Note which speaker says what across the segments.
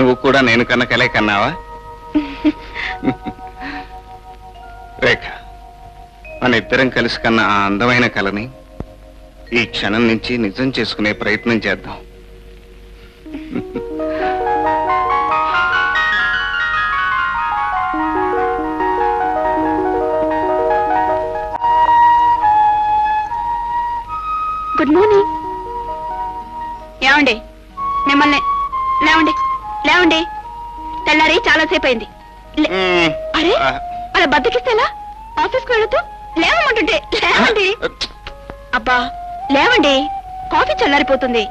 Speaker 1: నువ్వు కూడా నేను కన్న కలే కన్నావా? రేఖ, మన ఇద్దరం కలిసి కన్న ఆ అందమైన కలని ఈ క్షణం నుంచి నిజం చేసుకునే ప్రయత్నం చేద్దాం.
Speaker 2: Good morning. ఏమండి, మిమ్మల్ని లేవండి లేవండి, తెల్లారి చాలాసేపు అయింది. అరే, అలా బద్దకిస్తేలా? ఆఫీస్కి వెళుతూ లేవమంటుంటే లేవండి. అబ్బా లేవండి, కాఫీ చల్లారిపోతుంది.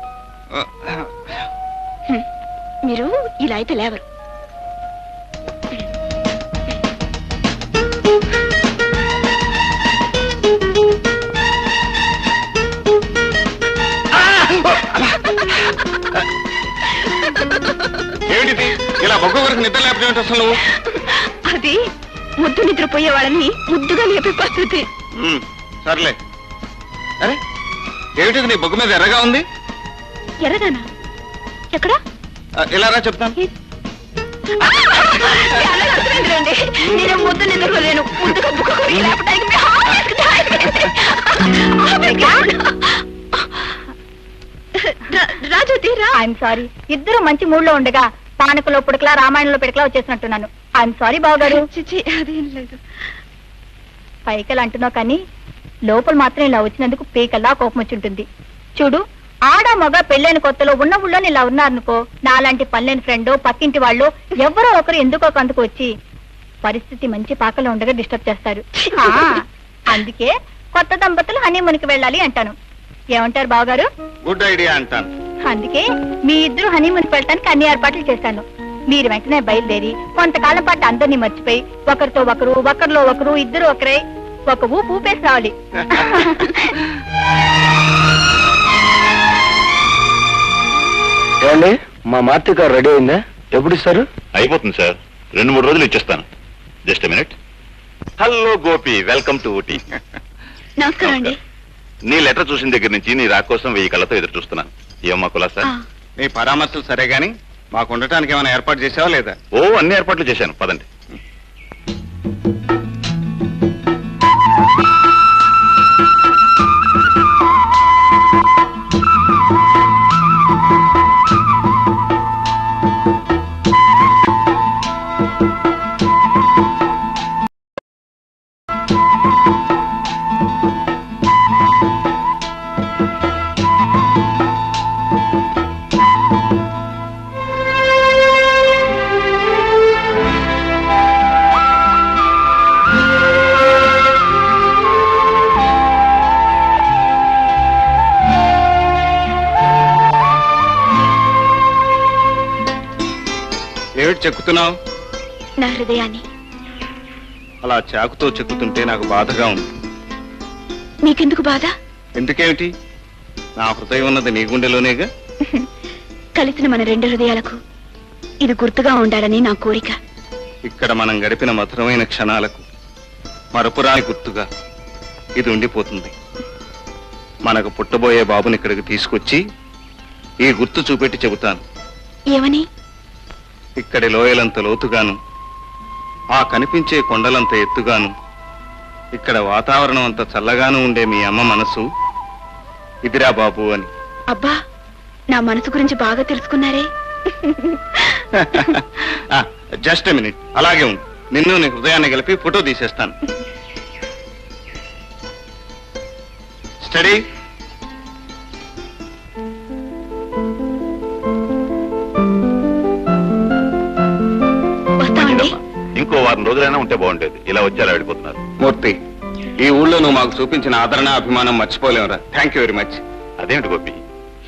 Speaker 2: మీరు ఇలా అయితే లేవరు.
Speaker 1: ఏమిటిది ఇలా బొగ్గు వరకు నిద్ర లేకపోతే అసలు నువ్వు?
Speaker 2: అది ముద్దు నిద్రపోయే వాళ్ళని ముద్దుగా లేపే పద్ధతి.
Speaker 1: సర్లే. అరే ఏమిటిది నీ బొగ్గు మీద ఎర్రగా ఉంది?
Speaker 2: ఎర్రగానా? ఎక్కడ?
Speaker 1: ఇలా రా చెప్తాను.
Speaker 2: నేను ముద్దు నిద్రపోలేను. ముద్దుగా రాజోతి రా. ఐఎమ్ సారీ, ఇద్దరు మంచి మూడ్ లో ఉండగా పానకలో పుడకలా రామాయణంలో పిడకలా వచ్చేసినట్టున్నాను. ఐఎమ్ సారీ బావగారు. అదేం లేదు. పైకలు అంటున్నావు కానీ లోపల మాత్రం ఇలా వచ్చినందుకు పీకల్లా కోపం వచ్చి ఉంటుంది. చూడు, ఆడ మగ పెళ్ళైన కొత్తలో ఉన్న ఊళ్ళో ఇలా ఉన్నారనుకో, నాలాంటి పల్లెని ఫ్రెండ్ పక్కింటి వాళ్ళు ఎవరో ఒకరు ఎందుకో కందుకు వచ్చి పరిస్థితి మంచి పాకలో ఉండగా డిస్టర్బ్ చేస్తారు. అందుకే కొత్త దంపతులు హనీమూన్కి వెళ్ళాలి అంటాను. ఏమంటారు బావగారు?
Speaker 1: గుడ్ ఐడియా అంటాను.
Speaker 2: అందుకే మీ ఇద్దరు హనీమూన్కి వెళ్ళటానికి అన్ని ఏర్పాట్లు చేశాను. మీరు వెంటనే బయలుదేరి కొంతకాలం పాటు అందరినీ మర్చిపోయి ఒకరితో ఒకరు, ఒకరిలో ఒకరు, ఇద్దరు ఒకరే ఒక ఊపు ఊపేసి రావాలి.
Speaker 3: ఏమండి, మా మార్తి గారు రెడీ అయిందా? ఎప్పుడు ఇస్తారు?
Speaker 4: అయిపోతుంది సార్, 2-3 రోజులు ఇచ్చేస్తాను. Just minute. Hello Gopi, welcome to Ooty.
Speaker 2: నమస్కారం అండి.
Speaker 4: నీ లెటర్ చూసిన దగ్గర నుంచి నీ రా కోసం 1000 కళ్ళతో ఎదురు చూస్తున్నాను. ఏమమ్మా కులాసా?
Speaker 1: నీ పరామర్శలు సరే గాని మాకు ఉండటానికి ఏమైనా ఏర్పాటు చేసావా లేదా?
Speaker 4: ఓ, అన్ని ఏర్పాట్లు చేశాను. పదండి.
Speaker 1: ఏమిటి చెక్కుతున్నావు?
Speaker 2: నా హృదయాన్ని.
Speaker 1: అలా చాకుతో చెక్కుతుంటే నాకు బాధగా ఉంది.
Speaker 2: నీకెందుకు బాధ?
Speaker 1: ఎందుకేమిటి? నా హృదయం ఉన్నది నీ గుండెలోనేగా.
Speaker 2: కలిసిన మన 2 హృదయాలకు ఇది గుర్తుగా ఉండాలని నా కోరిక.
Speaker 1: ఇక్కడ మనం గడిపిన మధురమైన క్షణాలకు మరపురాని గుర్తుగా ఇది ఉండిపోతుంది. మనకు పుట్టబోయే బాబుని ఇక్కడికి తీసుకొచ్చి ఈ గుర్తు చూపెట్టి చెబుతాను.
Speaker 2: ఏమని?
Speaker 1: ఇక్కడి లోయలంత లోతుగాను, ఆ కనిపించే కొండలంత ఎత్తుగాను, ఇక్కడ వాతావరణం అంత చల్లగాను ఉండే మీ అమ్మ మనసు ఇదిరా బాబు అని.
Speaker 2: అబ్బా, నా మనసు గురించి బాగా తెలుసుకున్నారే.
Speaker 1: జస్ట్ మినిట్, అలాగే ఉంది. నిన్ను నీ హృదయాన్ని కలిపి ఫోటో తీసేస్తాను. స్టడీ.
Speaker 4: ఇంకో 1 వారం రోజులైనా ఉంటే బాగుండేది. ఇలా వచ్చి అలా వెళ్ళిపోతున్నారు.
Speaker 1: మూర్తి, ఈ ఊళ్ళో నువ్వు మాకు చూపించిన ఆదరణ, అభిమానం మర్చిపోలేవురా. Thank you very much.
Speaker 4: అదేమిటి గోపి,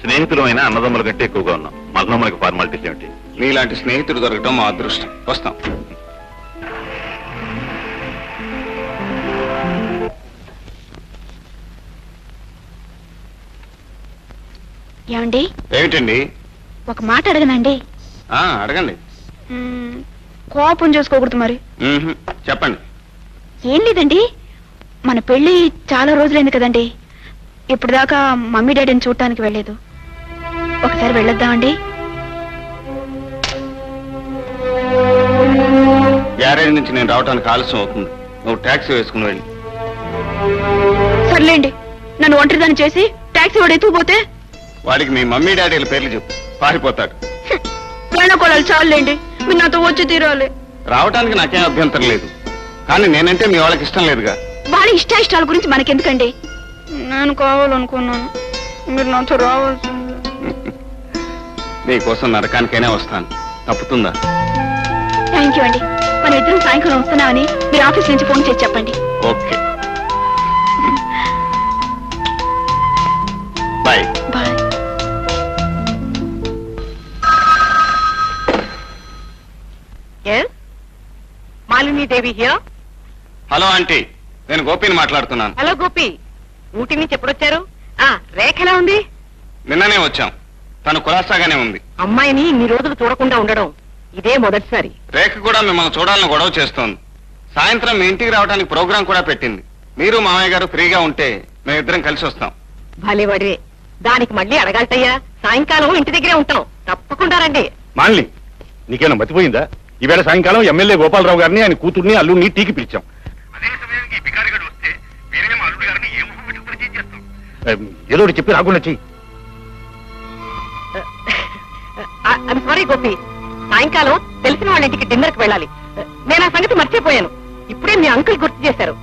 Speaker 4: స్నేహితులమైన అన్నదమ్ముల కంటే ఎక్కువగా ఉన్నాం. మగనమ్మలకి ఫార్మాలిటీస్ ఏమిటి?
Speaker 1: నీలాంటి స్నేహితుడు దొరకడం మా అదృష్టం. వస్తాం.
Speaker 2: ఏమండి?
Speaker 1: ఏమిటండి?
Speaker 2: ఒక మాట అడగనండి.
Speaker 1: అడగండి.
Speaker 2: కోపం చేసుకోకూడదు మరి.
Speaker 1: చెప్పండి.
Speaker 2: ఏం లేదండి, మన పెళ్లి చాలా రోజులైంది కదండి. ఇప్పుడు దాకా మమ్మీ డాడీని చూడటానికి వెళ్ళలేదు. ఒకసారి వెళ్ళొద్దామండి.
Speaker 1: కాలేజీ నుంచి నేను రావడానికి ఆలస్యం అవుతుంది. నువ్వు ట్యాక్సీ వేసుకుని వెళ్ళి.
Speaker 2: సర్లేండి, నన్ను ఒంటరిదాన్ని చేసి టాక్సీ వాడు ఎత్తుకుపోతే
Speaker 1: వాడికి మీ మమ్మీ డాడీల పేర్లు చెప్పు, పారిపోతాడు.
Speaker 2: వేణుకోళాలు చాలండి, మీరు నాతో వచ్చి తీరాలి.
Speaker 1: రావడానికి నాకేం అభ్యంతరం లేదు, కానీ నేనంటే మీ వాళ్ళకి ఇష్టం లేదుగా.
Speaker 2: వాళ్ళ ఇష్టాయిష్టాల గురించి మనకెందుకండి? నేను కావాలనుకున్నాను, మీరు నాతో రావాల్సింది.
Speaker 1: నీకోసం నరకానికైనా వస్తాను, తప్పుతుందా?
Speaker 2: థ్యాంక్ యూ అండి. మన ఇద్దరం సాయంకాలం వస్తున్నామని మీరు ఆఫీస్ నుంచి ఫోన్ చేసి చెప్పండి.
Speaker 1: Okay, bye.
Speaker 2: Bye.
Speaker 5: Malinidevi here.
Speaker 1: Hello aunty, నేను గోపిని మాట్లాడుతున్నాను.
Speaker 5: హలో గోపి, ఊటీ నుంచి ఎప్పుడొచ్చారు? రేఖ ఎలా ఉంది?
Speaker 1: నిన్ననే వచ్చాం, తను కులాసాగానే ఉంది.
Speaker 5: అమ్మాయిని ఇన్ని రోజులు చూడకుండా ఉండడం ఇదే మొదటిసారి.
Speaker 1: రేఖ కూడా మిమ్మల్ని చూడాలని గొడవ చేస్తోంది. సాయంత్రం మీ ఇంటికి రావడానికి ప్రోగ్రాం కూడా పెట్టింది. మీరు మామయ్య గారు ఫ్రీగా ఉంటే మేమిద్దరం కలిసి వస్తాం.
Speaker 5: భలేవాడివే, దానికి మళ్ళీ అడగాలటయ్యా. సాయంకాలం ఇంటి దగ్గరే ఉంటాం, తప్పకుండా రండి.
Speaker 4: మాన్లి, నీకేనా మతిపోయిందా? ఈవేళ సాయంకాలం ఎమ్మెల్యే గోపాలరావు గారిని ఆయన కూతుర్ని అల్లుడిని టీకి పిలిచాం. ఏదో ఒకటి చెప్పి రాకుండా చెయ్యి.
Speaker 5: సారీ గోపి, సాయంకాలం తెలిసిన వాళ్ళ ఇంటికి డిన్నర్ కి వెళ్ళాలి. నేను ఆ సంగతి మర్చిపోయాను. ఇప్పుడే మీ అంకుల్ గుర్తు చేశారు.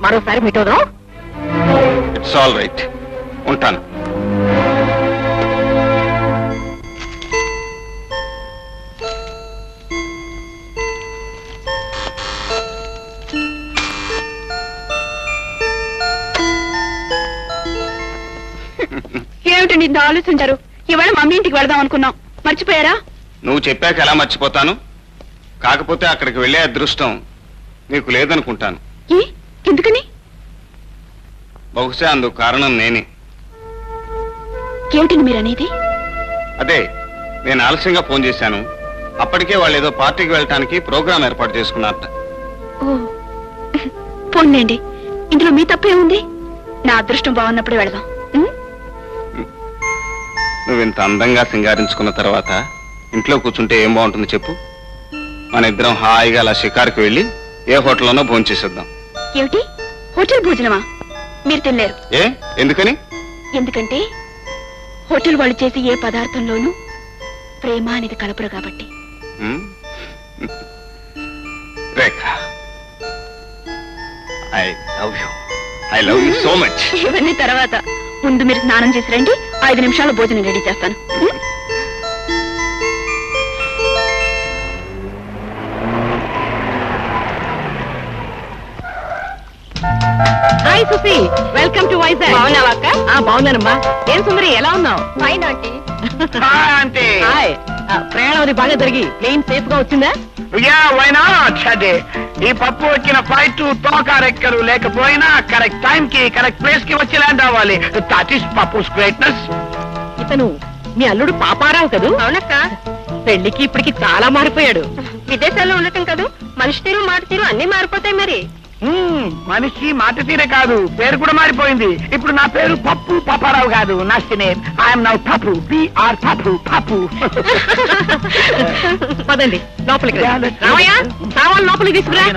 Speaker 5: మరోసారి మీట్ అవుదాం.
Speaker 1: ఇట్స్ ఆల్ రైట్, ఉంటాను.
Speaker 2: ఏమిటండి ఇంత ఆలోచించారు? ఇవాళ మమ్మీ ఇంటికి వెళదాం అనుకున్నాం, మర్చిపోయారా?
Speaker 1: నువ్వు చెప్పాక ఎలా మర్చిపోతాను? కాకపోతే అక్కడికి వెళ్ళే అదృష్టం నీకు లేదనుకుంటాను.
Speaker 2: ఎందుకని?
Speaker 1: బహుశా అందుకు కారణం నేనే.
Speaker 2: ఏమిటండి మీరు అనేది?
Speaker 1: అదే, నేను ఆలస్యంగా ఫోన్ చేశాను. అప్పటికే వాళ్ళు ఏదో పార్టీకి వెళ్ళటానికి ప్రోగ్రాం ఏర్పాటు చేసుకున్నారట.
Speaker 2: ఓ, పోన్లేండి, ఇందులో మీ తప్పే ఉంది. నా అదృష్టం బాగున్నప్పుడు వెళదాం.
Speaker 1: నువ్వు ఇంత అందంగా సింగారించుకున్న తర్వాత ఇంట్లో కూర్చుంటే ఏం బాగుంటుంది చెప్పు? మన ఇద్దరం హాయిగా అలా షికారుకి వెళ్ళి ఏ హోటల్లోనో భోంచేసేద్దాం.
Speaker 2: ఏమిటి, హోటల్ భోజనమా? మీరు తినలేరు.
Speaker 1: ఏ, ఎందుకని?
Speaker 2: ఎందుకంటే హోటల్ వాళ్ళు చేసి ఏ పదార్థంలోనూ ప్రేమ అనేది కలపరు కాబట్టి.
Speaker 1: Rekha, I love you so much.
Speaker 2: ఇవన్నీ తర్వాత, ముందు మీరు స్నానం చేసి రండి, 5 నిమిషాల్లో భోజనం రెడీ చేస్తాను.
Speaker 5: Hi Sushi, welcome to Vizag.
Speaker 2: బాగున్నావా అక్క?
Speaker 5: బాగున్నానమ్మా. ఏం సుందరి, ఎలా ఉన్నావు?
Speaker 2: Fine aunty.
Speaker 5: హాయ్. ప్రయాణం అది బాగా జరిగి ప్లేన్ సేఫ్ గా వచ్చిందా?
Speaker 3: ఈ పప్పు వచ్చిన ఫ్లైట్ తోక రెక్కలు లేకపోయినా కరెక్ట్ టైం కి కరెక్ట్ ప్లేస్ కి వచ్చి ల్యాండ్ అవ్వాలి. That is Pappu's greatness.
Speaker 5: ఇతను మీ అల్లుడు పాపారావు కదూ?
Speaker 2: అవునక్క.
Speaker 5: పెళ్లికి ఇప్పటికి చాలా మారిపోయాడు.
Speaker 2: విదేశాల్లో ఉండటం కాదు, మనిషి తీరు మాట తీరు అన్ని మారిపోతాయి మరి.
Speaker 3: మనిషి మాట తీరే కాదు, పేరు కూడా మారిపోయింది. ఇప్పుడు నా పేరు పప్పు పాపారావు కాదు, నా నేమ్ ఐఎమ్ నౌ పప్పు, పిఆర్ పప్పు పప్పు.
Speaker 5: పదండి లోపలికి. రామయ్య, సామాన్ లోపలికి తీసుకురా.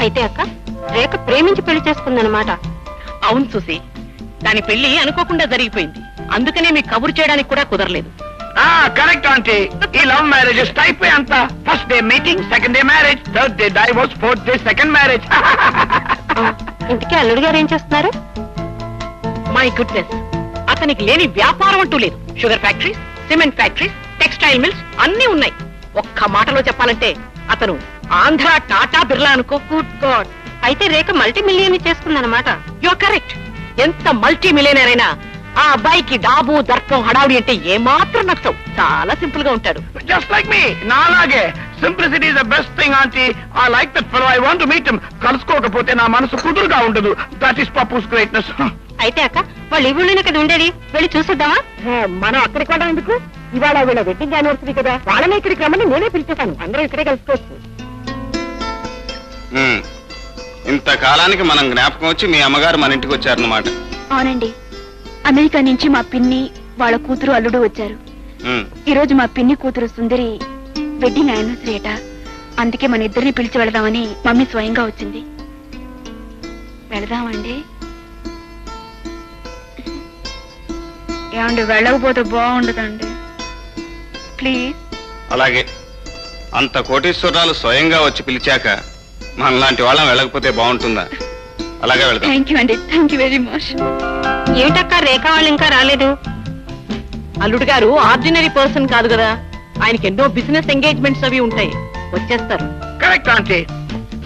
Speaker 2: అయితే అక్క, రేఖ ప్రేమించి పెళ్లి చేసుకుందనమాట.
Speaker 5: అవును చూసి, దాని పెళ్లి అనుకోకుండా జరిగిపోయింది. అందుకనే మీకు కబురు చేయడానికి కూడా కుదరలేదు.
Speaker 3: Correct aunty. ఈ లవ్ మ్యారేజెస్ టైప్ అంతా first day meeting, second day marriage, third day divorce, fourth day second marriage.
Speaker 2: ఇంటికి అల్లుడు గారు ఏం చేస్తున్నారు?
Speaker 5: మై గుడ్నెస్, అతనికి లేని వ్యాపారం అంటూ లేదు. Sugar factories, cement factories, textile mills అన్ని ఉన్నాయి. ఒక్క మాటలో చెప్పాలంటే అతను ఆంధ్ర టాటా బిర్లా అనుకో.
Speaker 2: గుడ్ గాడ్, అయితే రేఖ మల్టీ మిలియన్ చేసుకుందనమాట.
Speaker 5: You are correct. ఎంత మల్టీ మిలియనర్ అయినా ఆ అబ్బాయికి డాబు దర్పం హడావుడి అంటే ఏమాత్రం నచ్చవు. చాలా సింపుల్ గా ఉంటాడు.
Speaker 3: జస్ట్ లైక్ మీ, నాలాగే. Simplicity is the best thing aunty. I like that fellow. I want to meet him. కలుసుకోకపోతే నా మనసు కుదురుగా ఉండదు. That is Pappu's greatness.
Speaker 2: అయితే అక్క, వాళ్ళు ఈ ఊళ్ళోనే కదా ఉండేది, వెళ్ళి చూసేద్దామా?
Speaker 5: మనం అక్కడికి వెళ్ళడం ఎందుకు? ఇవాళ వీళ్ళ వెడ్డింగ్ యానివర్సరీ కదా, వాళ్ళనే ఇక్కడికి రమ్మని నేనే పిలిచేశాను. అందరూ ఇక్కడే కలుసుకోవచ్చు.
Speaker 1: ఇంతకాలానికి మనం జ్ఞాపకం వచ్చి మీ అమ్మగారు మన ఇంటికి వచ్చారన్నమాట.
Speaker 2: అవునండి, అమెరికా నుంచి మా పిన్ని వాళ్ళ కూతురు అల్లుడు వచ్చారు. ఈ రోజు మా పిన్ని కూతురు సుందరి వెడ్డింగ్ యానివర్సరీ అట. అందుకే మన ఇద్దరిని పిలిచి వెళదామని మమ్మీ స్వయంగా వచ్చింది. వెళదామండి? ఏమండి, వెళ్ళకపోతే బాగుండదండి. ప్లీజ్.
Speaker 1: అలాగే అంత కోటీశ్వరాలు స్వయంగా వచ్చి పిలిచాక మనలాంటి వాళ్ళం వెళ్ళకపోతే బాగుంటుందా? అలాగే వెళ్దాం.
Speaker 2: థ్యాంక్ యూ అండి, థ్యాంక్ యూ వెరీ మచ్.
Speaker 5: ఏమిటక్క రేఖ వాళ్ళు ఇంకా రాలేదు? అల్లుడు గారు ఆర్డినరీ పర్సన్ కాదు కదా, ఆయనకి ఎన్నో బిజినెస్ ఎంగేజ్మెంట్స్ అవి ఉంటాయి, వచ్చేస్తారు.
Speaker 3: Correct aunty.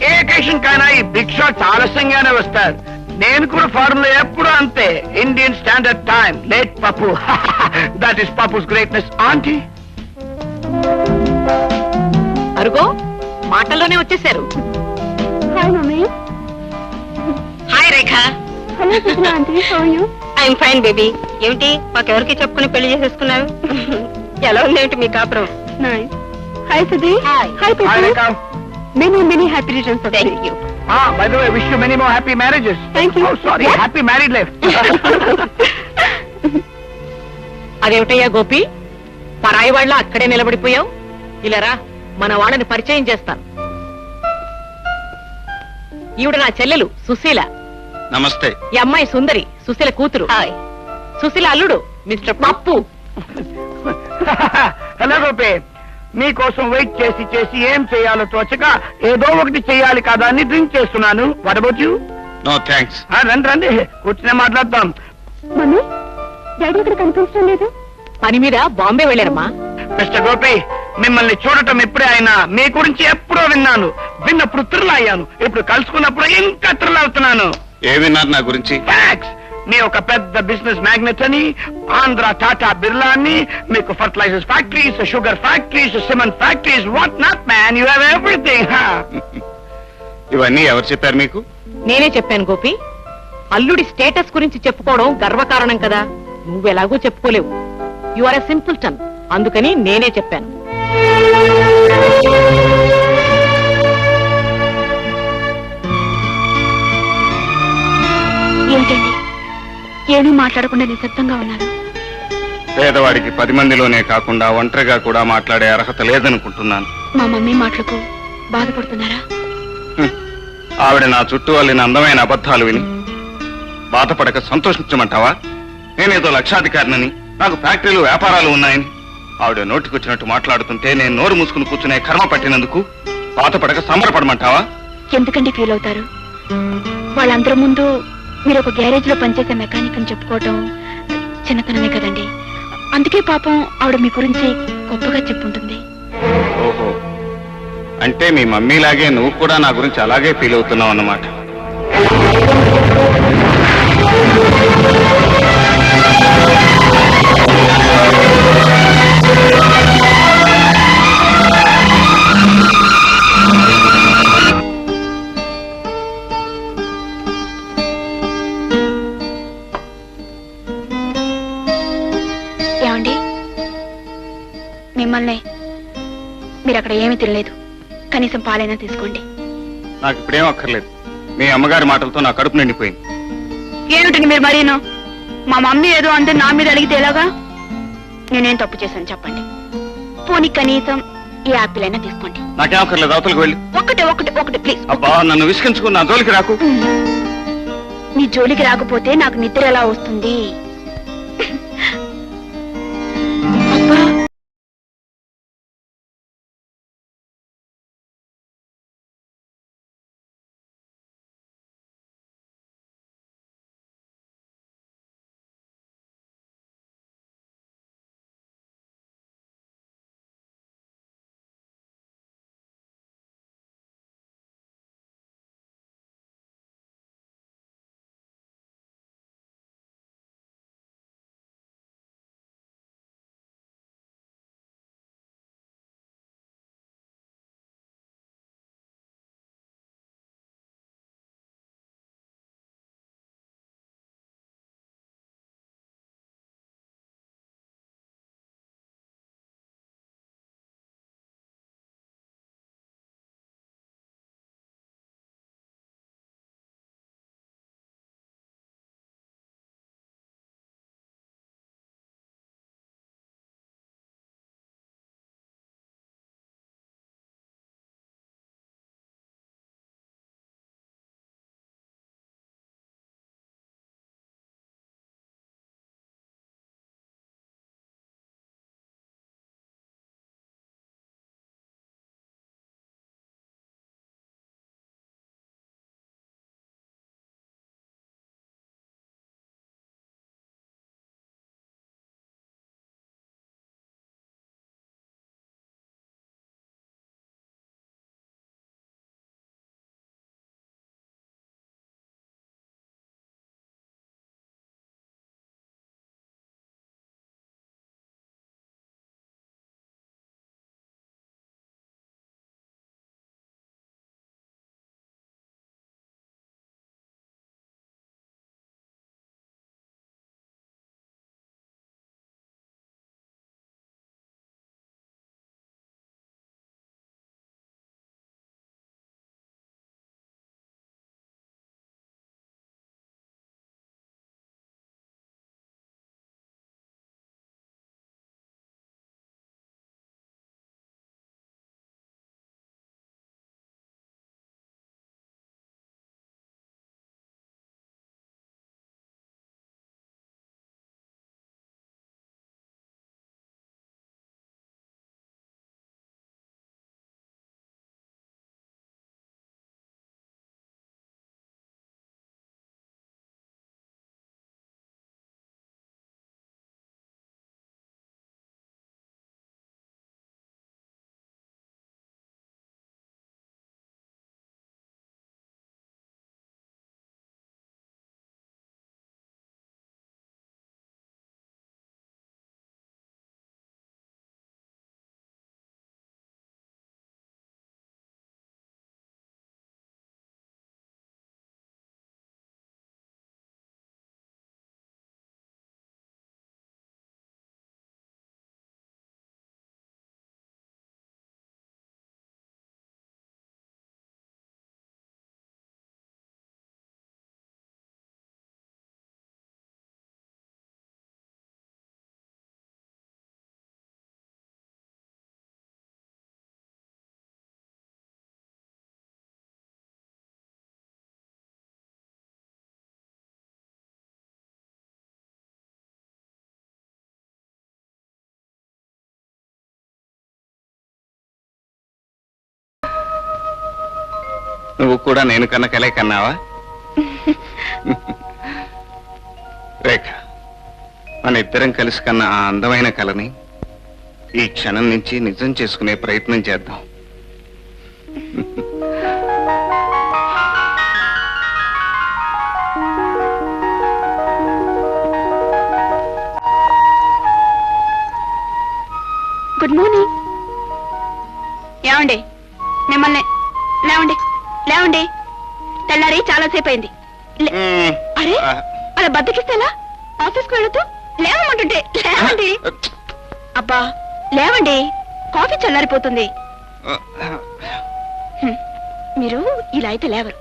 Speaker 3: ఏ అకేషన్ కైనా ఈ బిగ్ షాట్ ఆలస్యంగానే వస్తారు. నేను కూడా ఫారెన్ లో ఎప్పుడు అంతే. Indian standard time, late Pappu. That is Pappu's greatness aunty.
Speaker 5: అరుగో మాటల్లోనే వచ్చేసారు.
Speaker 2: Hi mummy.
Speaker 5: Hi Rekha.
Speaker 2: Hello Krishna aunty, how are you?
Speaker 5: I'm fine baby. ఏమిటి మాకెవరికి చెప్పుకుని పెళ్లి చేసేసుకున్నారు? ఎలా ఉంది ఏమిటి మీ కాపురం?
Speaker 2: Nice. Hi Sudhi. Hi
Speaker 3: Hi, Rekha.
Speaker 2: Many happy returns of the day.
Speaker 5: Thank you.
Speaker 3: By the way, wish you many more happy marriages.
Speaker 2: Thank you.
Speaker 3: Oh, sorry,
Speaker 2: What?
Speaker 3: happy married life.
Speaker 5: అదేమిటయ్యా గోపి, పరాయి వాళ్ళ అక్కడే నిలబడిపోయావు? ఇలారా, మన వాళ్ళని పరిచయం చేస్తాను. ఈవిడ నా చెల్లెలు సుశీల.
Speaker 1: నమస్తే.
Speaker 5: ఈ అమ్మాయి సుందరి, సుశీల కూతురు. హాయ్. సుశీల అల్లుడు మిస్టర్ పప్పు.
Speaker 3: హలో గోపి. మీకోసం వెయిట్ చేసి చేసి ఏం చేయాలో తోచక ఏదో ఒకటి చేయాలి కదా అని డ్రింక్ చేస్తున్నాను. What about you?
Speaker 1: No thanks.
Speaker 3: రండి రండి, కూర్చునే మాట్లాడతాం.
Speaker 2: మమ్మీ, డాడీ ఇక్కడ కనిపించడం లేదు.
Speaker 5: పని మీద బాంబే వెళ్ళారమ్మా.
Speaker 3: మిస్టర్ గోపి, మిమ్మల్ని చూడటం ఇప్పుడే అయినా మీ గురించి ఎప్పుడో విన్నాను. విన్నప్పుడు థ్రిల్ అయ్యాను. ఇప్పుడు కలుసుకున్నప్పుడు ఇంకా థ్రిల్ అవుతున్నాను.
Speaker 1: ఏ విన్నారు నా గురించి?
Speaker 3: ఫ్యాక్స్. మీ ఒక పెద్ద బిజినెస్ మ్యాగ్నెట్ అని, ఆంధ్ర టాటా బిర్లా అని, మీకు fertilisers factories, sugar factories, cement factories, what not man, you have everything.
Speaker 1: ఇవన్నీ ఎవరు చెప్పారు మీకు?
Speaker 5: నేనే చెప్పాను గోపి. అల్లుడి స్టేటస్ గురించి చెప్పుకోవడం గర్వకారణం కదా, నువ్వెలాగూ చెప్పుకోలేవు. యు ఆర్ ఎ సింపుల్ టన్, అందుకని నేనే చెప్పాను.
Speaker 2: ఏమిటండి, ఏమీ మాట్లాడకుండా నిశ్శబ్దంగా ఉన్నారు?
Speaker 1: పేదవాడికి 10 మందిలోనే కాకుండా ఒంటరిగా కూడా మాట్లాడే అర్హత లేదనుకుంటున్నాను.
Speaker 2: మా మమ్మీ మాటలకు బాధపడుతున్నారా?
Speaker 1: ఆవిడ నా చుట్టూ వాళ్ళని అందమైన అబద్ధాలు విని బాధపడక సంతోషించమంటావా? నేనేదో లక్షాధికారినని, నాకు ఫ్యాక్టరీలు వ్యాపారాలు ఉన్నాయని ఆవిడ నోటికొచ్చినట్టు మాట్లాడుతుంటే నేను నోరు మూసుకుని కూర్చునే కర్మ పట్టినందుకు బాధపడక సంబరపడమంటావా?
Speaker 2: ఎందుకండి ఫీల్ అవుతారు? వాళ్ళందరి ముందు మీరు ఒక గ్యారేజ్ లో పనిచేసే మెకానిక్ అని చెప్పుకోవటం చిన్నతనమే కదండి. అందుకే పాపం ఆవిడ మీ గురించి గొప్పగా చెప్పుంటుంది.
Speaker 1: ఓహో, అంటే మీ మమ్మీలాగే నువ్వు కూడా నా గురించి అలాగే ఫీల్ అవుతున్నావు అన్నమాట.
Speaker 2: ఏమండి, మిమ్మల్ని మీరు అక్కడ ఏమీ తినలేదు, కనీసం పాలైనా తీసుకోండి.
Speaker 1: నాకు ఇప్పుడేం అక్కర్లేదు. మీ అమ్మగారి మాటలతో నా కడుపు నిండిపోయింది.
Speaker 2: ఏమిటండి మీరు మరీను? మా మమ్మీ ఏదో అంతే నా మీద అడిగితే ఎలాగా? నేనేం తప్పు చేశాను చెప్పండి. పోనీ కనీసం ఈ యాపిల్ అయినా తీసుకోండి.
Speaker 1: నాకేం అక్కర్లేదు, అవతలకు వెళ్ళి.
Speaker 2: ఒకటి ఒకటి ఒకటి ప్లీజ్.
Speaker 1: అబ్బా, నన్ను విసిగించుకుని నా జోలికి రాకు.
Speaker 2: నీ జోలికి రాకపోతే నాకు నిద్ర ఎలా వస్తుంది?
Speaker 1: నువ్వు కూడా నేను కన్న కలే కన్నావా? రేఖ, మన ఇద్దరం కలిసి కన్న ఆ అందమైన కలని ఈ క్షణం నుంచి నిజం చేసుకునే ప్రయత్నం చేద్దాం.
Speaker 2: Good morning. ఏమండి, మిమ్మల్ని లేవండి లేవండి, తెల్లారి చాలాసేపు అయింది. అరే, అలా బద్దకిస్తే ఎలా? ఆఫీస్కి వెళుతూ లేవమంటుంటే లేవండి. అబ్బా లేవండి, కాఫీ చల్లారిపోతుంది. మీరు ఇలా అయితే లేవరు.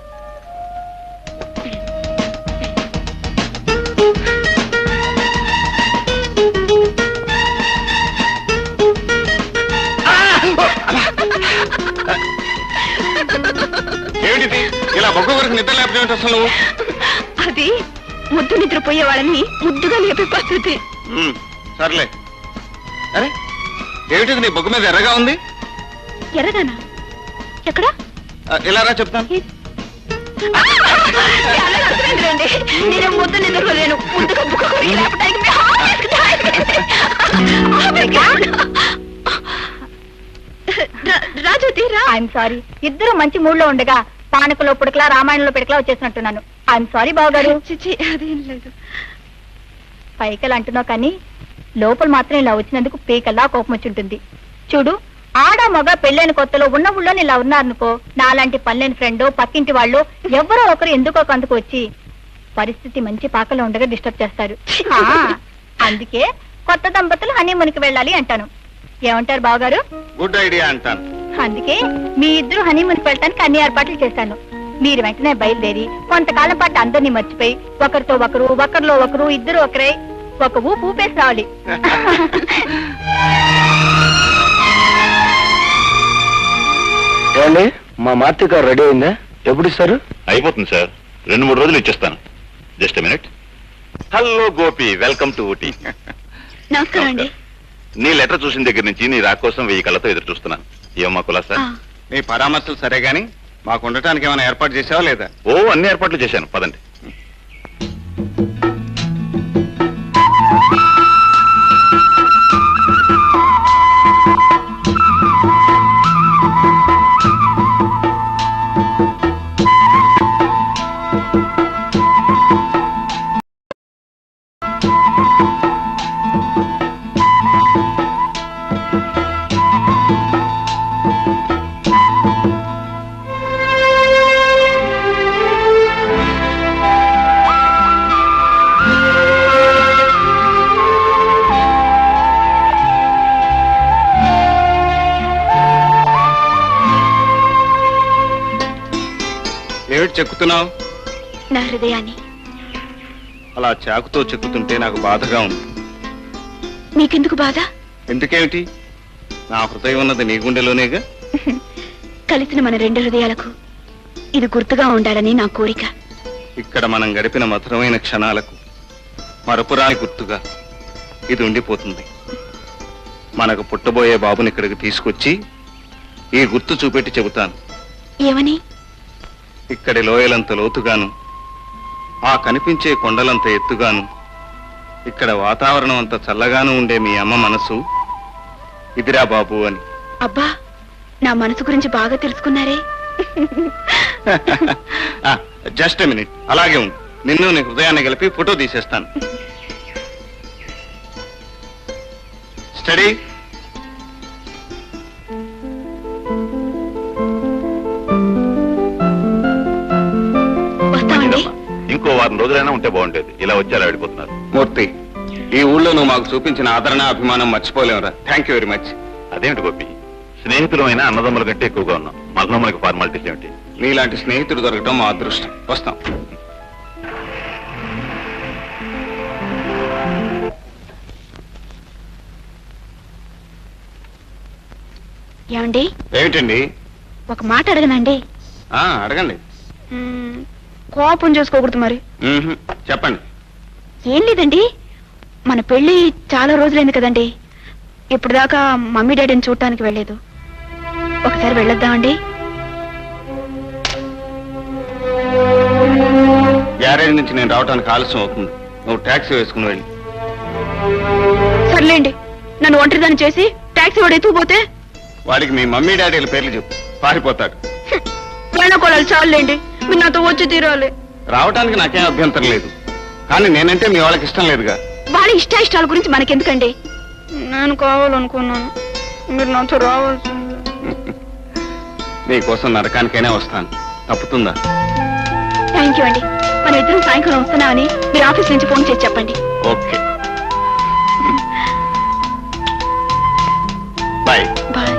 Speaker 1: ఏమిటిది ఇలా బొగ్గ వరకు నిద్ర లేకపోతే అసలు నువ్వు?
Speaker 2: అది ముద్దు నిద్రపోయే వాళ్ళని ముద్దుగా లేపే పద్ధతి.
Speaker 1: సర్లే. అరే ఏమిటిది నీ బొగ్గ మీద ఎర్రగా ఉంది?
Speaker 2: ఎర్రగానా? ఎక్కడ?
Speaker 1: ఇలా రా చెప్తాను.
Speaker 2: నేను ముద్దు నిద్రపోలేను. ముద్దుగా బుక్క కొరికి లేపడానికి రాజోతి రా. ఐఎమ్ సారీ, ఇద్దరు మంచి మూడ్ లో ఉండగా పానకలో పుడకలా రామాయణంలో పిడకలా వచ్చేసినట్టున్నాను. ఐఎమ్ సారీ బావగారు. అదేం లేదు. పైకలు అంటున్నావు కానీ లోపల మాత్రం ఇలా వచ్చినందుకు పీకల్లా కోపం వచ్చి ఉంటుంది. చూడు, ఆడ మగ పెళ్ళైన కొత్తలో ఉన్న ఊళ్ళో ఇలా ఉన్నారనుకో, నాలాంటి పనిలేని ఫ్రెండ్ పక్కింటి వాళ్ళు ఎవరో ఒకరు ఎందుకో కందుకు వచ్చి పరిస్థితి మంచి పాకలో ఉండగా డిస్టర్బ్ చేస్తారు. అందుకే కొత్త దంపతులు హనీమూన్కి వెళ్ళాలి అంటాను. ఏమంటారు బావగారు?
Speaker 1: గుడ్ ఐడియా అంటాను.
Speaker 2: అందుకే మీ ఇద్దరు హనీమూన్కి వెళ్ళటానికి అన్ని ఏర్పాట్లు చేశాను. మీరు వెంటనే బయలుదేరి కొంతకాలం పాటు అందరినీ మర్చిపోయి ఒకరితో ఒకరు, ఒకరిలో ఒకరు, ఇద్దరు ఒకరై ఒక ఊపు ఊపేసి రావాలి.
Speaker 3: ఏమండి, మా మార్తి కారు రెడీ అయిందా? ఎప్పుడు ఇస్తారు?
Speaker 4: అయిపోతుంది సార్, 2-3 రోజులు ఇచ్చేస్తాను. Just minute. Hello Gopi, welcome to Ooty.
Speaker 2: నమస్కారం అండి.
Speaker 4: నీ లెటర్ చూసిన దగ్గర నుంచి నీ రా కోసం 1000 కళ్ళతో ఎదురు చూస్తున్నాను. ఏమమ్మా కులాసా?
Speaker 1: నీ పరామర్శలు సరే గాని మాకు ఉండటానికి ఏమైనా ఏర్పాటు చేసావా లేదా?
Speaker 4: ఓ, అన్ని ఏర్పాట్లు చేశాను, పదండి.
Speaker 1: ఏమిటి చెక్కుతున్నావు?
Speaker 2: నా హృదయాన్ని.
Speaker 1: అలా చాకుతో చెక్కుతుంటే నాకు బాధగా ఉంది.
Speaker 2: మీకెందుకు బాధ?
Speaker 1: ఎందుకేమిటి? నా హృదయం ఉన్నది నీ గుండెలోనేగా.
Speaker 2: కలిసిన మన రెండు హృదయాలకు ఇది గుర్తుగా ఉండాలని నా కోరిక.
Speaker 1: ఇక్కడ మనం గడిపిన మధురమైన క్షణాలకు మరపురాని గుర్తుగా ఇది ఉండిపోతుంది. మనకు పుట్టబోయే బాబుని ఇక్కడికి తీసుకొచ్చి ఈ గుర్తు చూపెట్టి చెబుతాను.
Speaker 2: ఏమని?
Speaker 1: ఇక్కడి లోయలంత లోతుగాను, ఆ కనిపించే కొండలంత ఎత్తుగాను, ఇక్కడ వాతావరణం అంత చల్లగాను ఉండే మీ అమ్మ మనసు ఇదిరా బాబు అని.
Speaker 2: అబ్బా, నా మనసు గురించి బాగా తెలుసుకున్నారే.
Speaker 1: జస్ట్ మినిట్, అలాగే ఉంది. నిన్ను నీ హృదయాన్ని కలిపి ఫోటో తీసేస్తాను. స్టడీ.
Speaker 2: వస్తామండి.
Speaker 4: ఇంకో 1 రోజులైనా ఉంటే బాగుండేది. ఇలా వచ్చి అలా వెళ్ళిపోతున్నారు.
Speaker 1: మూర్తి, ఈ ఊళ్ళో నువ్వు మాకు చూపించిన ఆదరణ, అభిమానం మర్చిపోలేవురా. Thank you very much.
Speaker 4: అదేమిటి గోపి, స్నేహితులమైన అన్నదమ్ముల కంటే ఎక్కువగా ఉన్నాం. మళ్ళీ మనకి ఫార్మాలిటీస్ ఏమిటి?
Speaker 1: నీలాంటి స్నేహితుడు దొరకటం మా అదృష్టం. వస్తాం.
Speaker 2: ఏమండి?
Speaker 1: ఏమిటండి?
Speaker 2: ఒక మాట అడగనండి.
Speaker 1: అడగండి.
Speaker 2: కోపం చేసుకోకూడదు మరి.
Speaker 1: చెప్పండి.
Speaker 2: ఏం లేదండి, మన పెళ్లి చాలా రోజులైంది కదండి. ఇప్పుడు దాకా మమ్మీ డాడీని చూడటానికి వెళ్ళలేదు. ఒకసారి వెళ్ళొద్దామండి.
Speaker 1: గ్యారేజ్ నుంచి నేను రావడానికి ఆలస్యం అవుతుంది. నువ్వు టాక్సీ వేసుకుని వెళ్ళి.
Speaker 2: సర్లేండి, నన్ను ఒంటరిదాన్ని చేసి టాక్సీ వాడు ఎత్తుకుపోతే
Speaker 1: వాడికి మీ మమ్మీ డాడీల పేర్లు చెప్పు, పారిపోతాడు.
Speaker 2: వేణుకోళాలు చాలండి, మీరు నాతో వచ్చి తీరాలి.
Speaker 1: రావడానికి నాకేం అభ్యంతరం లేదు, కానీ నేనంటే మీ వాళ్ళకి ఇష్టం లేదుగా.
Speaker 2: వాళ్ళ ఇష్టాల గురించి మనకెందుకండి? నేను కావాలనుకున్నాను, మీరు నాతో రావాల్సింది.
Speaker 1: నీకోసం నరకానికైనా వస్తాను, తప్పుతుందా?
Speaker 2: థ్యాంక్ యూ అండి. మన ఇద్దరం సాయంకాలం వస్తున్నామని మీరు ఆఫీస్ నుంచి ఫోన్ చేసి చెప్పండి.
Speaker 1: Okay, bye.
Speaker 2: Bye.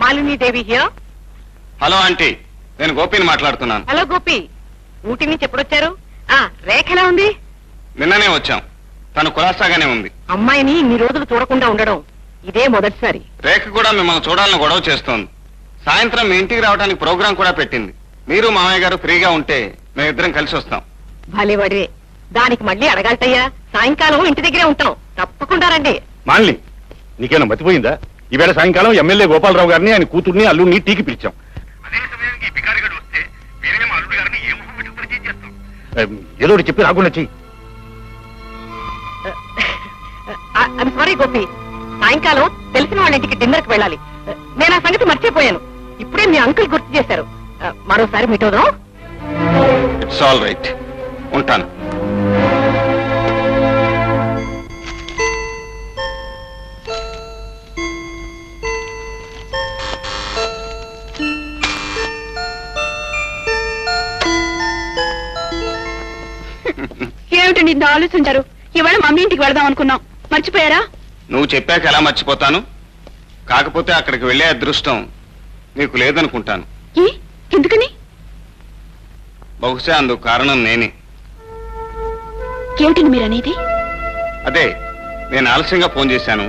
Speaker 5: Malinidevi here.
Speaker 1: Hello aunty, నేను గోపిని మాట్లాడుతున్నాను.
Speaker 5: హలో గోపి, ఊటీ నుంచి ఎప్పుడొచ్చారు? రేఖ ఎలా ఉంది?
Speaker 1: నిన్ననే వచ్చాం, తను కులాసాగానే ఉంది.
Speaker 5: అమ్మాయిని ఇన్ని రోజులు చూడకుండా ఉండడం ఇదే మొదటిసారి.
Speaker 1: రేఖ కూడా మిమ్మల్ని చూడాలని గొడవ చేస్తోంది. సాయంత్రం మీ ఇంటికి రావడానికి ప్రోగ్రాం కూడా పెట్టింది. మీరు మామయ్య గారు ఫ్రీగా ఉంటే మేమిద్దరం కలిసి వస్తాం.
Speaker 5: భలేవాడే, దానికి మళ్ళీ అడగాలటయ్యా. సాయంకాలం ఇంటి దగ్గరే ఉంటాం, తప్పకుండా రండి.
Speaker 4: మాలిని, నీకేనా మతిపోయిందా? ఈవేళ సాయంకాలం ఎమ్మెల్యే గోపాలరావు గారిని, ఆయన కూతుర్ని, అల్లుడిని టీకి పిలిచాం. ఏదో ఒకటి చెప్పి రాకుండా చెయ్యి.
Speaker 5: ఐమ్ సారీ గోపి, సాయంకాలం తెలిసిన వాళ్ళ ఇంటికి డిన్నర్ కి వెళ్ళాలి. నేను ఆ సంగతి మర్చిపోయాను. ఇప్పుడే మీ అంకుల్ గుర్తు చేశారు. మరోసారి మీట్ అవుదాం.
Speaker 1: ఇట్స్ ఆల్ రైట్, ఉంటాను.
Speaker 2: ఏమిటండి ఇంత ఆలోచించారు? ఇవాళ మమ్మీ ఇంటికి వెళదాం అనుకున్నాం, మర్చిపోయారా?
Speaker 1: నువ్వు చెప్పాక ఎలా మర్చిపోతాను? కాకపోతే అక్కడికి వెళ్ళే అదృష్టం నీకు లేదనుకుంటాను.
Speaker 2: ఎందుకని?
Speaker 1: బహుశా అందుకు కారణం నేనే.
Speaker 2: ఏమిటండి మీరు అనేది?
Speaker 1: అదే, నేను ఆలస్యంగా ఫోన్ చేశాను.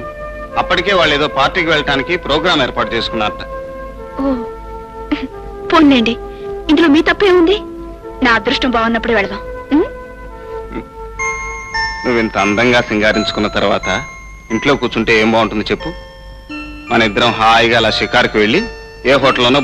Speaker 1: అప్పటికే వాళ్ళు ఏదో పార్టీకి వెళ్ళటానికి ప్రోగ్రాం ఏర్పాటు చేసుకున్నారట.
Speaker 2: ఓ, పోన్లేండి, ఇందులో మీ తప్పే ఉంది. నా అదృష్టం బాగున్నప్పుడు వెళదాం.
Speaker 1: నువ్వు ఇంత అందంగా సింగారించుకున్న తర్వాత ఇంట్లో కూర్చుంటే ఏం బాగుంటుంది చెప్పు? మన ఇద్దరం హాయిగా అలా షికారుకి వెళ్ళి ఏ హోటల్లోనో